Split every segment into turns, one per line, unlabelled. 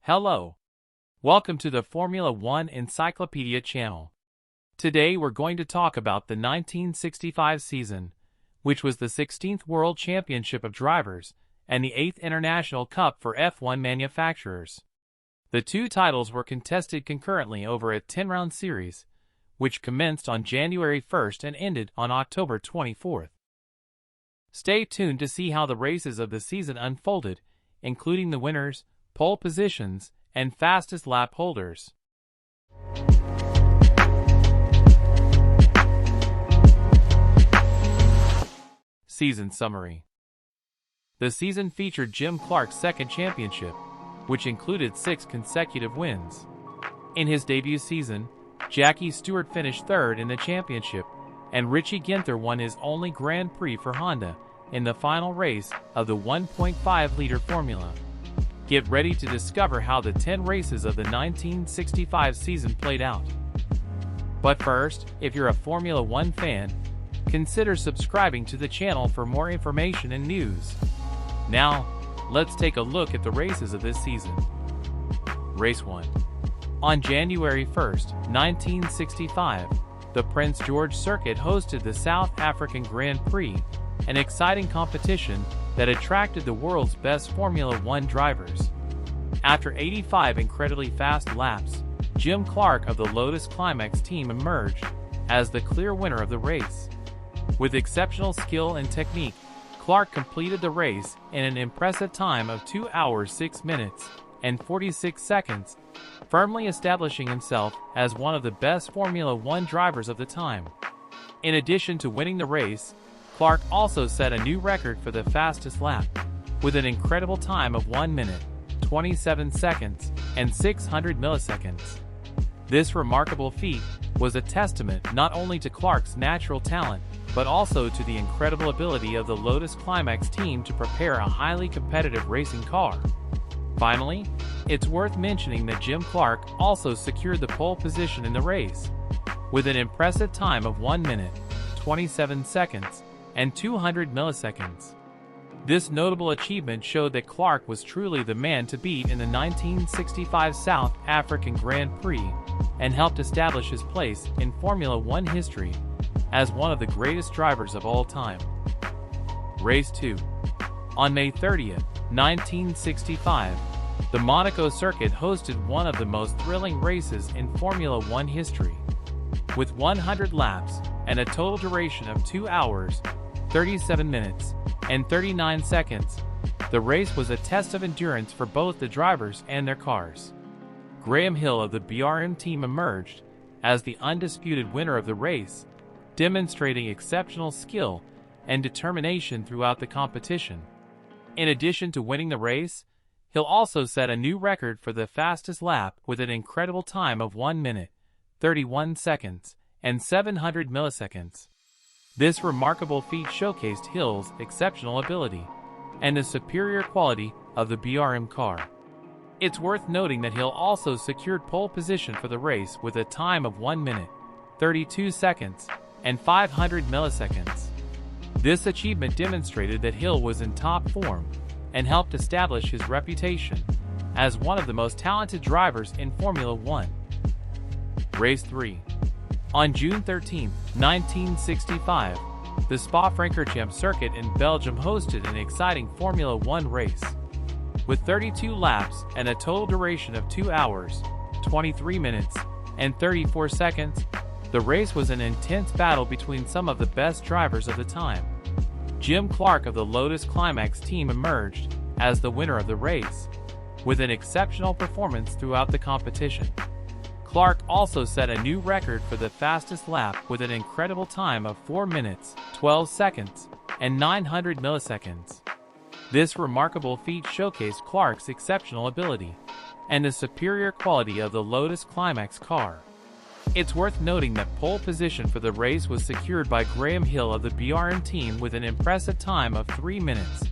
Hello. Welcome to the Formula One Encyclopedia channel. Today we're going to talk about the 1965 season, which was the 16th World Championship of Drivers and the 8th International Cup for F1 manufacturers. The two titles were contested concurrently over a 10-round series, which commenced on January 1st and ended on October 24th. Stay tuned to see how the races of the season unfolded, including the winners, pole positions, and fastest lap holders. Season summary. The season featured Jim Clark's second championship, which included 6 consecutive wins. In his debut season, Jackie Stewart finished third in the championship, and Richie Ginther won his only Grand Prix for Honda in the final race of the 1.5-liter formula. Get ready to discover how the 10 races of the 1965 season played out. But first, if you're a Formula One fan, consider subscribing to the channel for more information and news. Now, let's take a look at the races of this season. Race 1. On January 1st, 1965, the Prince George Circuit hosted the South African Grand Prix, an exciting competition that attracted the world's best Formula One drivers. After 85 incredibly fast laps, Jim Clark of the Lotus Climax team emerged as the clear winner of the race. With exceptional skill and technique, Clark completed the race in an impressive time of 2 hours 6 minutes and 46 seconds, firmly establishing himself as one of the best Formula One drivers of the time. In addition to winning the race, Clark also set a new record for the fastest lap, with an incredible time of 1 minute, 27 seconds, and 600 milliseconds. This remarkable feat was a testament not only to Clark's natural talent, but also to the incredible ability of the Lotus Climax team to prepare a highly competitive racing car. Finally, it's worth mentioning that Jim Clark also secured the pole position in the race, with an impressive time of 1 minute, 27 seconds, and 200 milliseconds. This notable achievement showed that Clark was truly the man to beat in the 1965 South African Grand Prix and helped establish his place in Formula One history as one of the greatest drivers of all time. Race 2. On May 30th, 1965, the Monaco circuit hosted one of the most thrilling races in Formula One history. With 100 laps and a total duration of 2 hours, 37 minutes, and 39 seconds, the race was a test of endurance for both the drivers and their cars. Graham Hill of the BRM team emerged as the undisputed winner of the race, demonstrating exceptional skill and determination throughout the competition. In addition to winning the race, Hill also set a new record for the fastest lap with an incredible time of 1 minute, 31 seconds, and 700 milliseconds. This remarkable feat showcased Hill's exceptional ability and the superior quality of the BRM car. It's worth noting that Hill also secured pole position for the race with a time of 1 minute, 32 seconds, and 500 milliseconds. This achievement demonstrated that Hill was in top form and helped establish his reputation as one of the most talented drivers in Formula One. Race 3. On June 13, 1965, the Spa-Francorchamps circuit in Belgium hosted an exciting Formula One race. With 32 laps and a total duration of 2 hours, 23 minutes, and 34 seconds, the race was an intense battle between some of the best drivers of the time. Jim Clark of the Lotus Climax team emerged as the winner of the race, with an exceptional performance throughout the competition. Clark also set a new record for the fastest lap with an incredible time of 4 minutes, 12 seconds, and 900 milliseconds. This remarkable feat showcased Clark's exceptional ability and the superior quality of the Lotus Climax car. It's worth noting that pole position for the race was secured by Graham Hill of the BRM team with an impressive time of 3 minutes,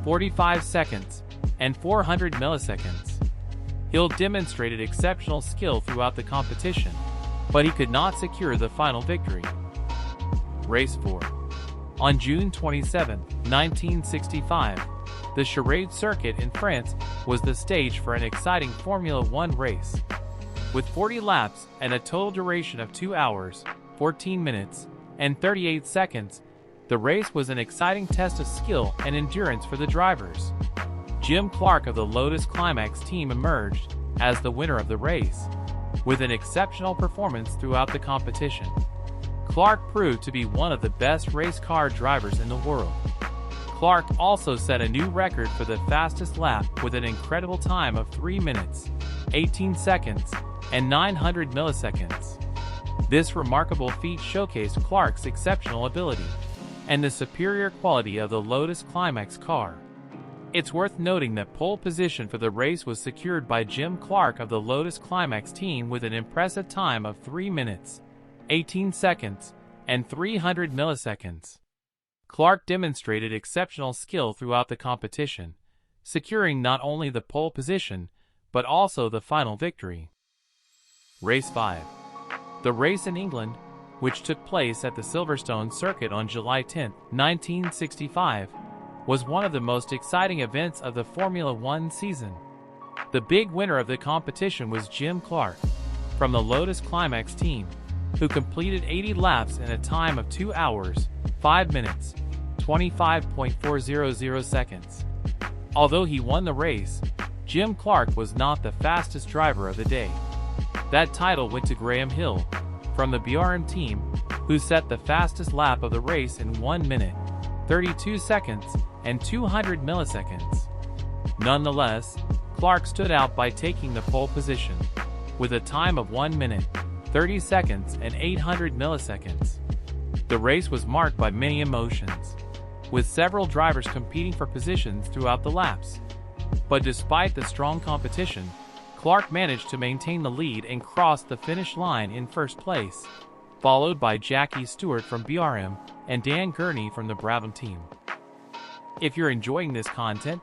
45 seconds, and 400 milliseconds. Hill demonstrated exceptional skill throughout the competition, but he could not secure the final victory. Race 4. On June 27, 1965, The Charade circuit in France was the stage for an exciting Formula One race. With 40 laps and a total duration of 2 hours, 14 minutes, and 38 seconds, the race was an exciting test of skill and endurance for the drivers. Jim Clark of the Lotus Climax team emerged as the winner of the race, with an exceptional performance throughout the competition. Clark proved to be one of the best race car drivers in the world. Clark also set a new record for the fastest lap with an incredible time of 3 minutes, 18 seconds, and 900 milliseconds. This remarkable feat showcased Clark's exceptional ability and the superior quality of the Lotus Climax car. It's worth noting that pole position for the race was secured by Jim Clark of the Lotus Climax team with an impressive time of 3 minutes, 18 seconds, and 300 milliseconds. Clark demonstrated exceptional skill throughout the competition, securing not only the pole position, but also the final victory. Race 5. The race in England, which took place at the Silverstone circuit on July 10, 1965, was one of the most exciting events of the Formula One season. The big winner of the competition was Jim Clark, from the Lotus Climax team, who completed 80 laps in a time of 2 hours, 5 minutes, 25.400 seconds. Although he won the race, Jim Clark was not the fastest driver of the day. That title went to Graham Hill, from the BRM team, who set the fastest lap of the race in 1 minute, 32 seconds, and 200 milliseconds. Nonetheless, Clark stood out by taking the pole position, with a time of 1 minute, 30 seconds, and 800 milliseconds. The race was marked by many emotions, with several drivers competing for positions throughout the laps. But despite the strong competition, Clark managed to maintain the lead and crossed the finish line in first place, followed by Jackie Stewart from BRM and Dan Gurney from the Brabham team. If you're enjoying this content,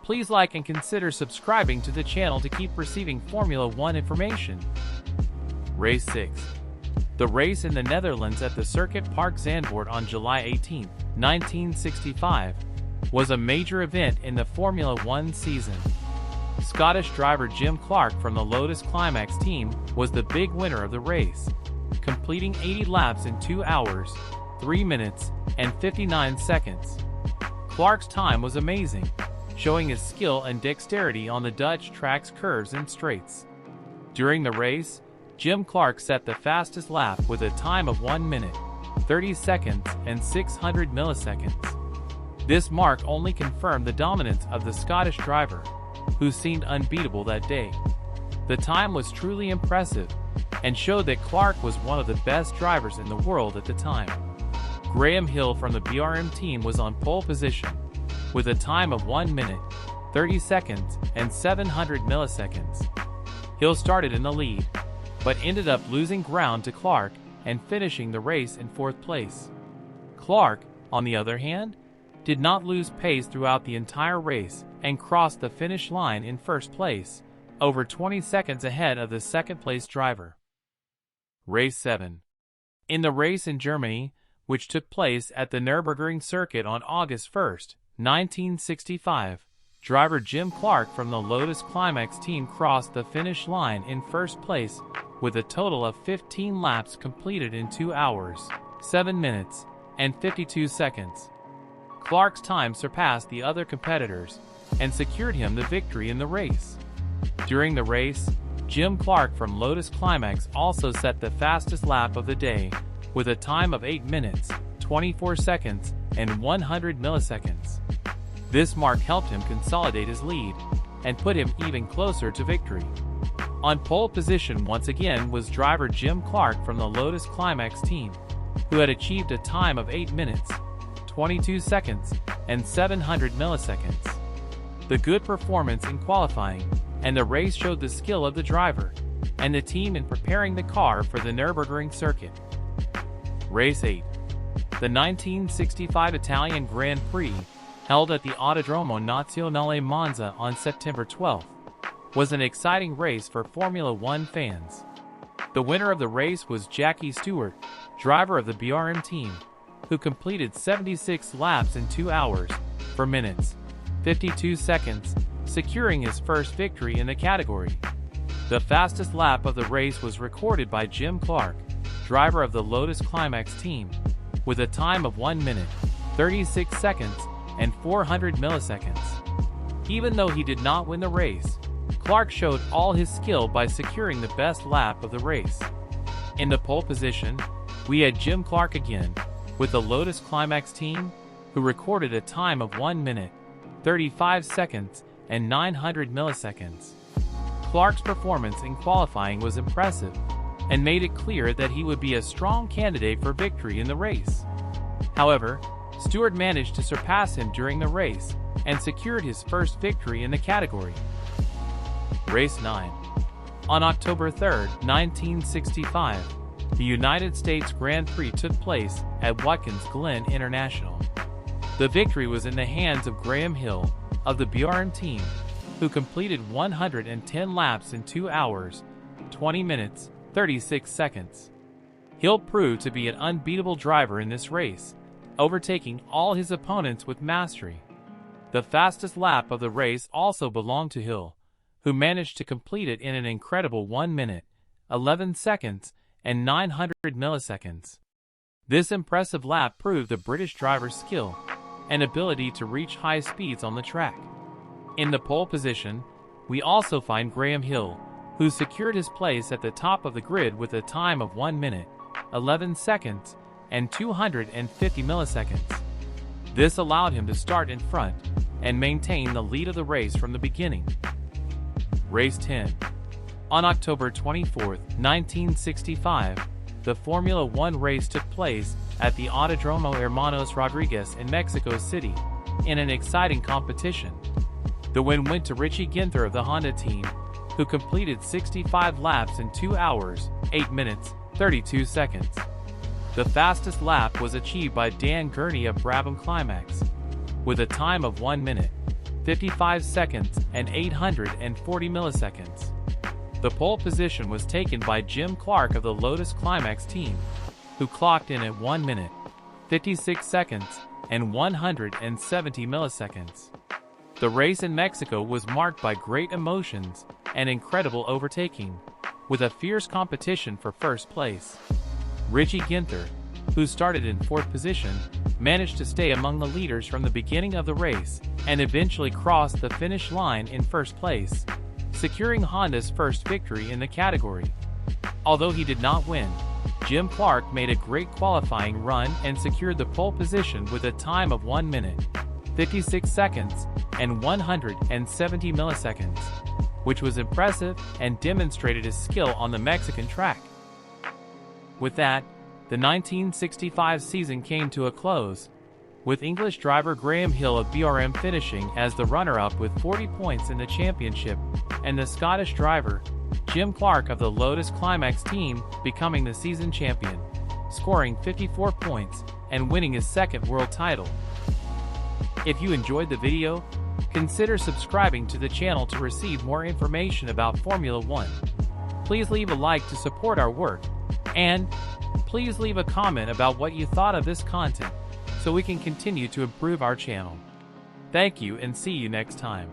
please like and consider subscribing to the channel to keep receiving Formula One information. Race 6. The race in the Netherlands at the Circuit Park Zandvoort on July 18, 1965, was a major event in the Formula One season. Scottish driver Jim Clark from the Lotus Climax team was the big winner of the race, completing 80 laps in 2 hours, 3 minutes, and 59 seconds. Clark's time was amazing, showing his skill and dexterity on the Dutch track's curves and straights. During the race, Jim Clark set the fastest lap with a time of 1 minute, 30 seconds, and 600 milliseconds. This mark only confirmed the dominance of the Scottish driver, who seemed unbeatable that day. The time was truly impressive and showed that Clark was one of the best drivers in the world at the time. Graham Hill from the BRM team was on pole position, with a time of 1 minute, 30 seconds, and 700 milliseconds. Hill started in the lead, but ended up losing ground to Clark and finishing the race in fourth place. Clark, on the other hand, did not lose pace throughout the entire race and crossed the finish line in first place, over 20 seconds ahead of the second-place driver. Race 7. In the race in Germany, which took place at the Nürburgring circuit on August 1, 1965, driver Jim Clark from the Lotus Climax team crossed the finish line in first place with a total of 15 laps completed in 2 hours, 7 minutes, and 52 seconds. Clark's time surpassed the other competitors and secured him the victory in the race. During the race, Jim Clark from Lotus Climax also set the fastest lap of the day with a time of 8 minutes, 24 seconds, and 100 milliseconds. This mark helped him consolidate his lead and put him even closer to victory. On pole position once again was driver Jim Clark from the Lotus Climax team, who had achieved a time of 8 minutes, 22 seconds, and 700 milliseconds. The good performance in qualifying and the race showed the skill of the driver and the team in preparing the car for the Nürburgring circuit. Race 8. The 1965 Italian Grand Prix, held at the Autodromo Nazionale Monza on September 12, was an exciting race for Formula One fans. The winner of the race was Jackie Stewart, driver of the BRM team, who completed 76 laps in 2 hours, 4 minutes, 52 seconds, securing his first victory in the category. The fastest lap of the race was recorded by Jim Clark, driver of the Lotus Climax team, with a time of 1 minute, 36 seconds, and 400 milliseconds. Even though he did not win the race, Clark showed all his skill by securing the best lap of the race. In the pole position, we had Jim Clark again, with the Lotus Climax team, who recorded a time of 1 minute, 35 seconds, and 900 milliseconds. Clark's performance in qualifying was impressive, and made it clear that he would be a strong candidate for victory in the race. However, Stewart managed to surpass him during the race, and secured his first victory in the category. Race 9. On October 3, 1965, the United States Grand Prix took place at Watkins Glen International. The victory was in the hands of Graham Hill, of the BRM team, who completed 110 laps in 2 hours, 20 minutes, 36 seconds. Hill proved to be an unbeatable driver in this race, overtaking all his opponents with mastery. The fastest lap of the race also belonged to Hill, who managed to complete it in an incredible 1 minute, 11 seconds, and 900 milliseconds. This impressive lap proved the British driver's skill and ability to reach high speeds on the track. In the pole position, we also find Graham Hill, who secured his place at the top of the grid with a time of 1 minute, 11 seconds, and 250 milliseconds. This allowed him to start in front and maintain the lead of the race from the beginning. Race 10. On October 24, 1965, the Formula One race took place at the Autodromo Hermanos Rodriguez in Mexico City, in an exciting competition. The win went to Richie Ginther of the Honda team, who completed 65 laps in 2 hours, 8 minutes, 32 seconds. The fastest lap was achieved by Dan Gurney of Brabham Climax, with a time of 1 minute, 55 seconds, and 840 milliseconds. The pole position was taken by Jim Clark of the Lotus Climax team, who clocked in at 1 minute, 56 seconds, and 170 milliseconds. The race in Mexico was marked by great emotions and incredible overtaking, with a fierce competition for first place. Richie Ginther, who started in 4th position, managed to stay among the leaders from the beginning of the race and eventually crossed the finish line in 1st place, securing Honda's first victory in the category. Although he did not win, Jim Clark made a great qualifying run and secured the pole position with a time of 1 minute, 56 seconds, and 170 milliseconds, which was impressive and demonstrated his skill on the Mexican track. With that, the 1965 season came to a close, with English driver Graham Hill of BRM finishing as the runner-up with 40 points in the championship, and the Scottish driver, Jim Clark of the Lotus Climax team, becoming the season champion, scoring 54 points and winning his 2nd world title. If you enjoyed the video, consider subscribing to the channel to receive more information about Formula One. Please leave a like to support our work, and please leave a comment about what you thought of this content, so we can continue to improve our channel. Thank you and see you next time.